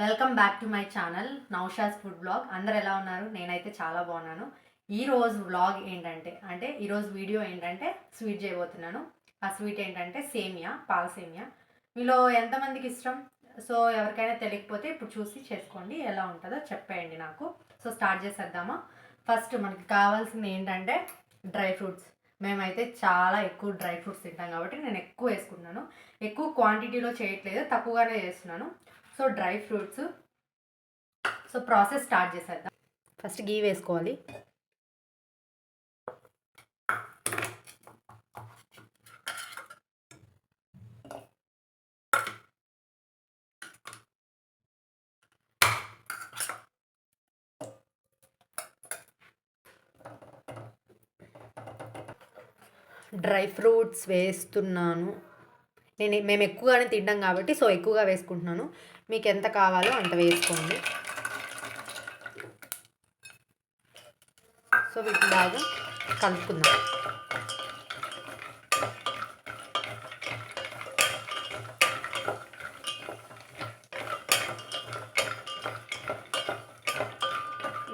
Welcome back to my channel Nausha's food blog. అందరు ఎలా ఉన్నారు? నేనైతే చాలా బాగున్నాను. ఈరోజు వ్లాగ్ ఏంటంటే ఈరోజు వీడియో ఏంటంటే స్వీట్ చేయబోతున్నాను. ఆ స్వీట్ ఏంటంటే సేమియా, పాల సేమియా. మీలో ఎంతమందికి ఇష్టం? సో ఎవరికైనా తెలియకపోతే ఇప్పుడు చూసి చేసుకోండి, ఎలా ఉంటుందో చెప్పేయండి నాకు. సో స్టార్ట్ చేసేద్దామా? ఫస్ట్ మనకి కావాల్సింది ఏంటంటే డ్రై ఫ్రూట్స్. మేమైతే చాలా ఎక్కువ డ్రై ఫ్రూట్స్ తింటాం కాబట్టి నేను ఎక్కువ వేసుకుంటున్నాను. ఎక్కువ క్వాంటిటీలో చేయట్లేదు, తక్కువగానే చేస్తున్నాను. So dry fruits. So process start చేసేద్దాం. ఫస్ట్ గీ వేసుకోవాలి. డ్రై ఫ్రూట్స్ వేస్తున్నాను. మేము ఎక్కువగానే తింటాం కాబట్టి సో ఎక్కువగా వేసుకుంటున్నాను. మీకు ఎంత కావాలో అంత వేసుకోండి. సో వీటిని బాగా కలుపుకుందాం.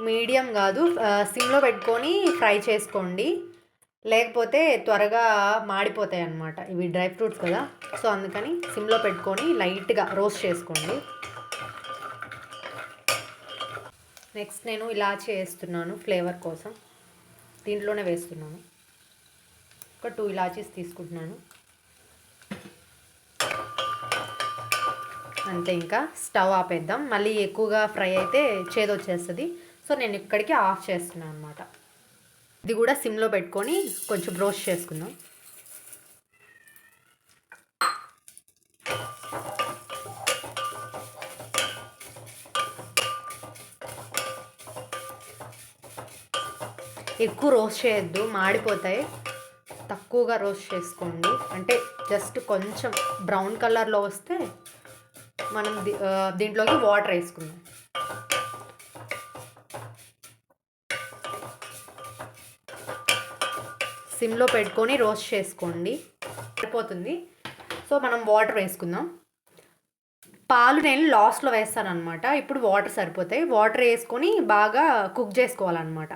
మీడియం కాదు, సిమ్లో పెట్టుకొని ఫ్రై చేసుకోండి, లేకపోతే త్వరగా మాడిపోతాయి అన్నమాట. ఇవి డ్రై ఫ్రూట్స్ కదా, సో అందుకని సిమ్లో పెట్టుకొని లైట్గా రోస్ట్ చేసుకోండి. నెక్స్ట్ నేను ఇలాచీ వేస్తున్నాను ఫ్లేవర్ కోసం. దీంట్లోనే వేస్తున్నాను. ఒక 2 ఇలాచీస్ తీసుకుంటున్నాను అంతే. ఇంకా స్టవ్ ఆపేద్దాం, మళ్ళీ ఎక్కువగా ఫ్రై అయితే చేదు వచ్చేస్తుంది. సో నేను ఇక్కడికి ఆఫ్ చేస్తున్నాను అనమాట. ఇది కూడా సిమ్లో పెట్టుకొని కొంచెం రోస్ట్ చేసుకుందాం. ఎక్కువ రోస్ట్ చేయొద్దు, మాడిపోతాయి. తక్కువగా రోస్ట్ చేసుకోండి, అంటే జస్ట్ కొంచెం బ్రౌన్ కలర్లో వస్తే మనం దీంట్లోకి వాటర్ వేసుకుందాం. సిమ్లో పెట్టుకొని రోస్ట్ చేసుకోండి, సరిపోతుంది. సో మనం వాటర్ వేసుకుందాం. పాలు నేను లాస్ట్లో వేస్తాను అనమాట. ఇప్పుడు వాటర్ సరిపోతాయి. వాటర్ వేసుకొని బాగా కుక్ చేసుకోవాలన్నమాట.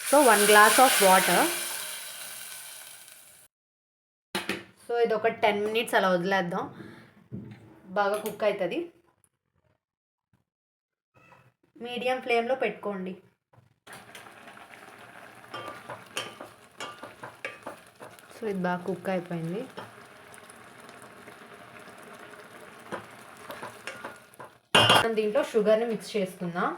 So 1 glass of water. So ఇది ఒక 10 మినిట్స్ అలా వదిలేద్దాం, బాగా కుక్ అవుతుంది. మీడియం ఫ్లేమ్లో పెట్టుకోండి. సో ఇది బాగా కుక్ అయిపోయింది. దీంట్లో షుగర్ని మిక్స్ చేసుకుందాం.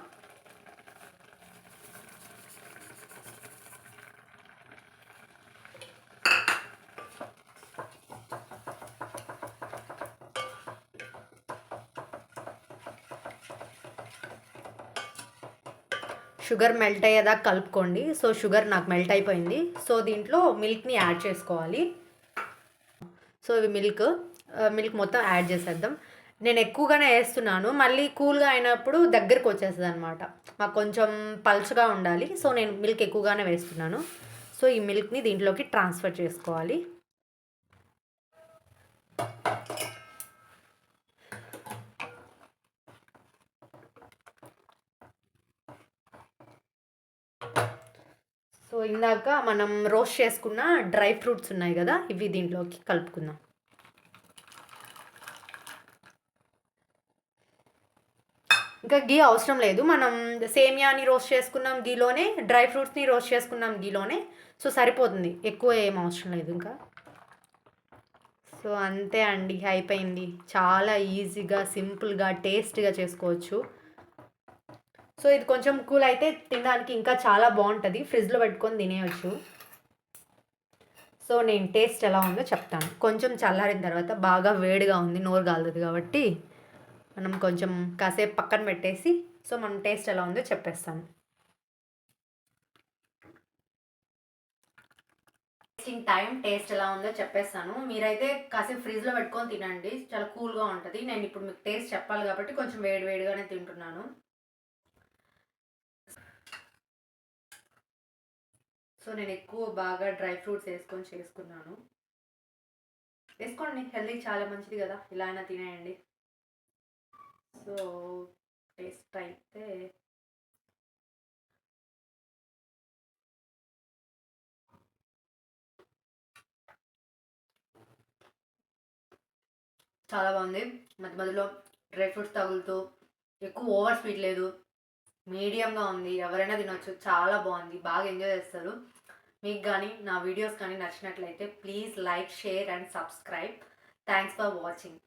షుగర్ మెల్ట్ అయ్యేదాకా కలుపుకోండి. సో షుగర్ నాకు మెల్ట్ అయిపోయింది. సో దీంట్లో మిల్క్ని యాడ్ చేసుకోవాలి. సో ఇవి మిల్క్ మొత్తం యాడ్ చేసేద్దాం. నేను ఎక్కువగానే వేస్తున్నాను, మళ్ళీ కూల్గా అయినప్పుడు దగ్గరకు వచ్చేస్తుంది అనమాట. మాకు కొంచెం పల్చగా ఉండాలి, సో నేను మిల్క్ ఎక్కువగానే వేస్తున్నాను. సో ఈ మిల్క్ని దీంట్లోకి ట్రాన్స్ఫర్ చేసుకోవాలి. సో ఇందాక మనం రోస్ట్ చేసుకున్న డ్రై ఫ్రూట్స్ ఉన్నాయి కదా, ఇవి దీంట్లోకి కలుపుకుందాం. ఇంకా గీ అవసరం లేదు, మనం సేమియాని రోస్ట్ చేసుకున్నాం గీలోనే, డ్రై ఫ్రూట్స్ని రోస్ట్ చేసుకున్నాం గీలోనే. సో సరిపోతుంది, ఎక్కువ ఏం అవసరం లేదు ఇంకా. సో అంతే అండి, అయిపోయింది. చాలా ఈజీగా, సింపుల్గా, టేస్ట్గా చేసుకోవచ్చు. సో ఇది కొంచెం కూల్ అయితే తినడానికి ఇంకా చాలా బాగుంటుంది, ఫ్రిడ్జ్లో పెట్టుకొని తినేయచ్చు. సో నేను టేస్ట్ ఎలా ఉందో చెప్తాను. కొంచెం చల్లారిన తర్వాత, బాగా వేడిగా ఉంది, నోరు కాలుతుంది కాబట్టి మనం కొంచెం కాసేపు పక్కన పెట్టేసి సో మనం టేస్ట్ ఎలా ఉందో చెప్పేస్తాను. టేస్టింగ్ టైం, టేస్ట్ ఎలా ఉందో చెప్పేస్తాను. మీరైతే కాసేపు ఫ్రిడ్జ్లో పెట్టుకొని తినండి, చాలా కూల్గా ఉంటుంది. నేను ఇప్పుడు మీకు టేస్ట్ చెప్పాలి కాబట్టి కొంచెం వేడిగానే తింటున్నాను. సో నేను ఎక్కువ బాగా డ్రై ఫ్రూట్స్ వేసుకొని చేసుకున్నాను. వేసుకోండి, హెల్తీ చాలా మంచిది కదా, ఇలా అయినా తినేయండి. సో టేస్ట్ అయితే చాలా బాగుంది. మధ్య మధ్యలో డ్రై ఫ్రూట్స్ తగులుతూ, ఎక్కువ ఓవర్ స్వీట్ లేదు, మీడియంగా ఉంది. ఎవరైనా తినొచ్చు. చాలా బాగుంది. బాగా ఎంజాయ్ చేస్తారు. మీకు కానీ నా వీడియోస్ కానీ నచ్చినట్లయితే please like, share and subscribe. Thanks for watching.